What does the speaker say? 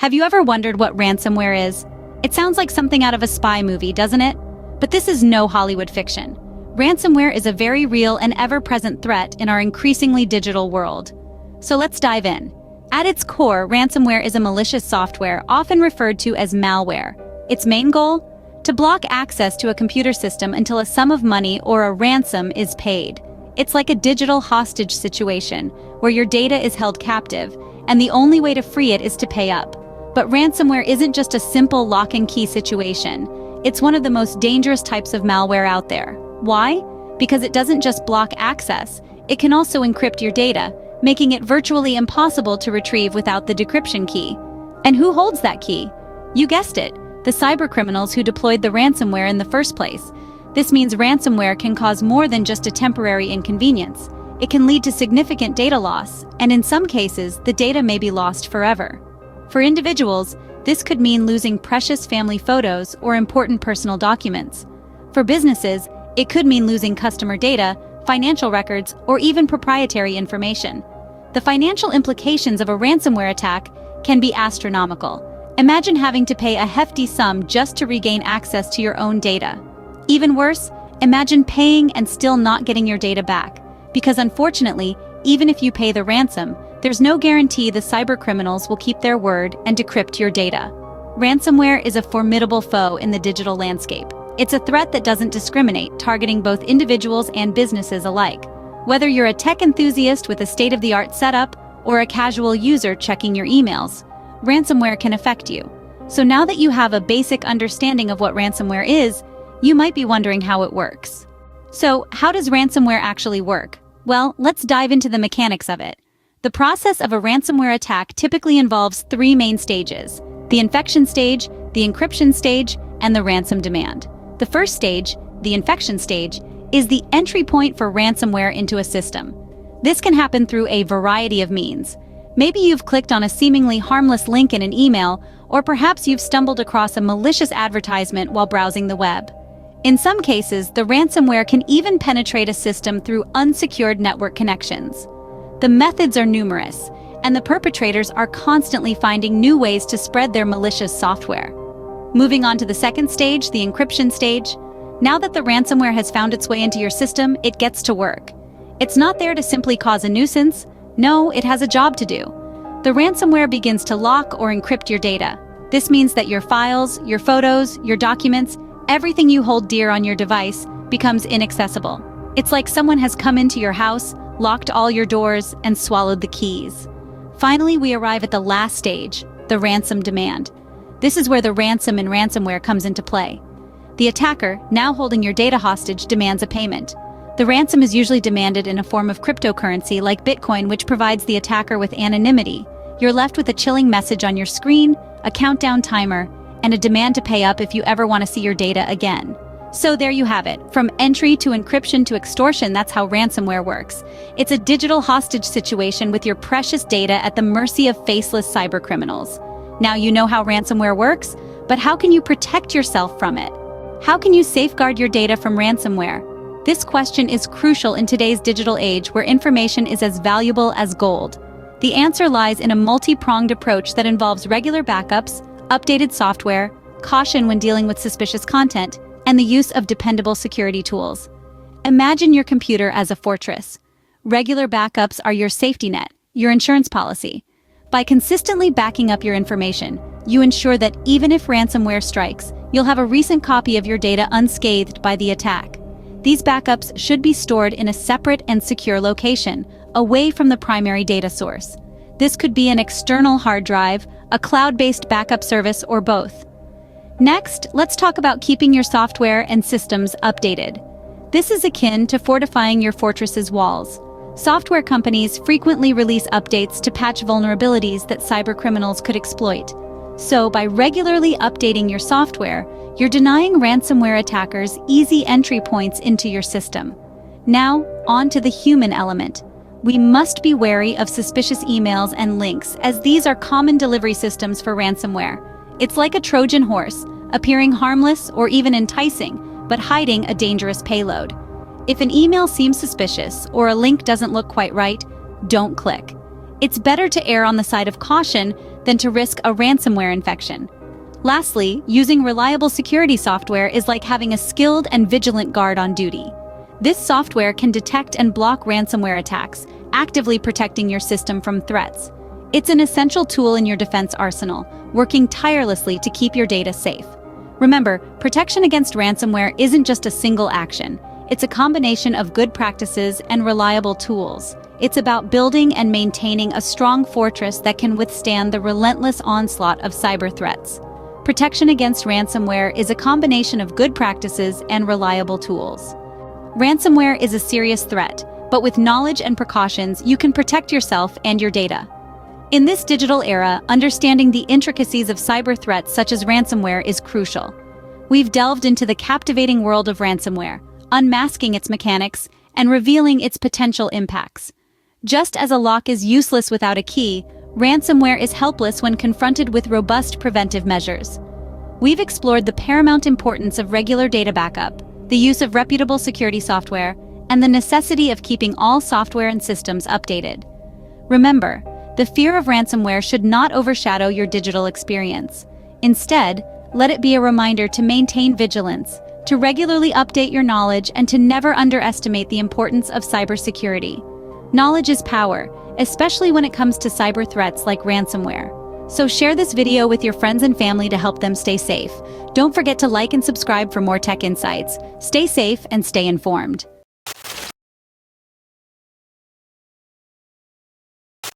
Have you ever wondered what ransomware is? It sounds like something out of a spy movie, doesn't it? But this is no Hollywood fiction. Ransomware is a very real and ever-present threat in our increasingly digital world. So let's dive in. At its core, ransomware is a malicious software, often referred to as malware. Its main goal? To block access to a computer system until a sum of money or a ransom is paid. It's like a digital hostage situation, where your data is held captive, and the only way to free it is to pay up. But ransomware isn't just a simple lock-and-key situation. It's one of the most dangerous types of malware out there. Why? Because it doesn't just block access, it can also encrypt your data, making it virtually impossible to retrieve without the decryption key. And who holds that key? You guessed it, the cybercriminals who deployed the ransomware in the first place. This means ransomware can cause more than just a temporary inconvenience. It can lead to significant data loss, and in some cases, the data may be lost forever. For individuals, this could mean losing precious family photos or important personal documents. For businesses, it could mean losing customer data, financial records, or even proprietary information. The financial implications of a ransomware attack can be astronomical. Imagine having to pay a hefty sum just to regain access to your own data. Even worse, imagine paying and still not getting your data back. Because unfortunately, even if you pay the ransom, there's no guarantee the cybercriminals will keep their word and decrypt your data. Ransomware is a formidable foe in the digital landscape. It's a threat that doesn't discriminate, targeting both individuals and businesses alike. Whether you're a tech enthusiast with a state-of-the-art setup or a casual user checking your emails, ransomware can affect you. So now that you have a basic understanding of what ransomware is, you might be wondering how it works. So, how does ransomware actually work? Well, let's dive into the mechanics of it. The process of a ransomware attack typically involves three main stages: the infection stage, the encryption stage, and the ransom demand. The first stage, the infection stage, is the entry point for ransomware into a system. This can happen through a variety of means. Maybe you've clicked on a seemingly harmless link in an email, or perhaps you've stumbled across a malicious advertisement while browsing the web. In some cases, the ransomware can even penetrate a system through unsecured network connections. The methods are numerous, and the perpetrators are constantly finding new ways to spread their malicious software. Moving on to the second stage, the encryption stage. Now that the ransomware has found its way into your system, it gets to work. It's not there to simply cause a nuisance. No, it has a job to do. The ransomware begins to lock or encrypt your data. This means that your files, your photos, your documents, everything you hold dear on your device becomes inaccessible. It's like someone has come into your house, locked all your doors, and swallowed the keys. Finally, we arrive at the last stage, the ransom demand. This is where the ransom in ransomware comes into play. The attacker, now holding your data hostage, demands a payment. The ransom is usually demanded in a form of cryptocurrency like Bitcoin, which provides the attacker with anonymity. You're left with a chilling message on your screen, a countdown timer, and a demand to pay up if you ever want to see your data again. So there you have it. From entry to encryption to extortion, that's how ransomware works. It's a digital hostage situation with your precious data at the mercy of faceless cybercriminals. Now you know how ransomware works, but how can you protect yourself from it? How can you safeguard your data from ransomware? This question is crucial in today's digital age where information is as valuable as gold. The answer lies in a multi-pronged approach that involves regular backups, updated software, caution when dealing with suspicious content, and the use of dependable security tools. Imagine your computer as a fortress. Regular backups are your safety net, your insurance policy. By consistently backing up your information, you ensure that even if ransomware strikes, you'll have a recent copy of your data unscathed by the attack. These backups should be stored in a separate and secure location, away from the primary data source. This could be an external hard drive, a cloud-based backup service, or both. Next, let's talk about keeping your software and systems updated. This is akin to fortifying your fortress's walls. Software companies frequently release updates to patch vulnerabilities that cybercriminals could exploit. So, by regularly updating your software, you're denying ransomware attackers easy entry points into your system. Now, on to the human element. We must be wary of suspicious emails and links, as these are common delivery systems for ransomware. It's like a Trojan horse, appearing harmless or even enticing, but hiding a dangerous payload. If an email seems suspicious or a link doesn't look quite right, don't click. It's better to err on the side of caution than to risk a ransomware infection. Lastly, using reliable security software is like having a skilled and vigilant guard on duty. This software can detect and block ransomware attacks, actively protecting your system from threats. It's an essential tool in your defense arsenal, working tirelessly to keep your data safe. Remember, protection against ransomware isn't just a single action. It's a combination of good practices and reliable tools. It's about building and maintaining a strong fortress that can withstand the relentless onslaught of cyber threats. Protection against ransomware is a combination of good practices and reliable tools. Ransomware is a serious threat, but with knowledge and precautions, you can protect yourself and your data. In this digital era, understanding the intricacies of cyber threats such as ransomware is crucial. We've delved into the captivating world of ransomware, unmasking its mechanics and revealing its potential impacts. Just as a lock is useless without a key, ransomware is helpless when confronted with robust preventive measures. We've explored the paramount importance of regular data backup, the use of reputable security software, and the necessity of keeping all software and systems updated. Remember, the fear of ransomware should not overshadow your digital experience. Instead, let it be a reminder to maintain vigilance, to regularly update your knowledge, and to never underestimate the importance of cybersecurity. Knowledge is power, especially when it comes to cyber threats like ransomware. So share this video with your friends and family to help them stay safe. Don't forget to like and subscribe for more tech insights. Stay safe and stay informed.